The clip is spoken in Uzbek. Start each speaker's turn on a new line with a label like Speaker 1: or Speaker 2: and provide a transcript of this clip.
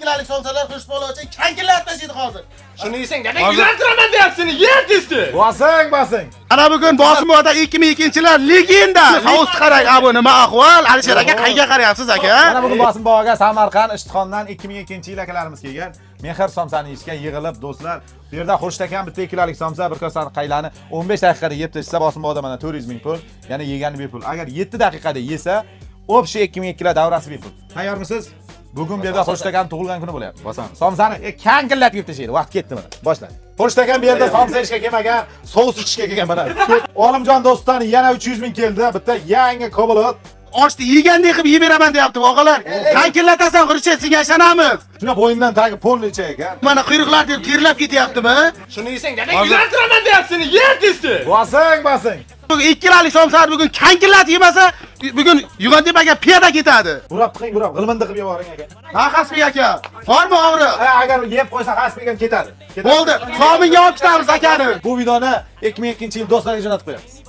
Speaker 1: kilolik somsalar qilish bo'yicha kankillar tashiydi hozir.
Speaker 2: Shuni yesang, nega yuzlantiraman deyapsizmi? Yer tezdi.
Speaker 3: Bosing.
Speaker 1: Ana bugun bosim bo'da 2002-yillar legenda. Savus qarang, abu nima ahvol? Alisher aka qayerga qaryapsiz aka?
Speaker 3: Mana bugun bosim bog'iga Samarqand Ishtixondan 2002-yil akalarimiz kelgan. Mehr somsani yeyishga yig'ilib do'stlar. Bu yerda xurishtakan bitta 2 kilolik somsa, bir kosani qaylani 15 daqiqada yeb tashsa bosim bog'da mana 400 ming pul, ya'ni yegani bepul. Agar 7 daqiqada yesa, o'pshi 2002 kilo davrasi bepul. Tayyormisiz? Bugun bu yerda xurishtakan tug'ilgan kuni bo'lyapti. Bosamiz. Somsani kankillab yeb tashlaydi. Vaqt ketdi mana. Boshlang. Xurishtakan bu yerda somsa ishga kelmagan, sous ichishga kelgan mana. Olimjon do'stani yana 300 ming keldi. Bitta yangi Cobalt.
Speaker 1: Oshni yegandek qilib yeb beraman deyapti, og'alar. Kankillatasan qurishcha senga ishonamiz.
Speaker 3: Shuna bo'yindan tagi polnicha ekan.
Speaker 1: Mana quyruqlar deb terlab ketyaptimi?
Speaker 2: Shuni yesang, nega yuzlantiraman deyapsizmi? Yer tezdi.
Speaker 3: Bosing.
Speaker 1: Bugun 2 kilolik somsani bugun kankillat yemasa, bugun Yugantepaga piyoda ketadi.
Speaker 3: Urab tiqing, g'ilmindi qilib yuboring aka.
Speaker 1: Ha, Hasbek aka. Bormi og'riq?
Speaker 3: Agar yeb qo'ysa Hasbek ham ketadi.
Speaker 1: Bo'ldi. Hisobingga olib ketamiz akani.
Speaker 3: Bu videoni 2002-yil do'stlarga jo'natib qo'yamiz.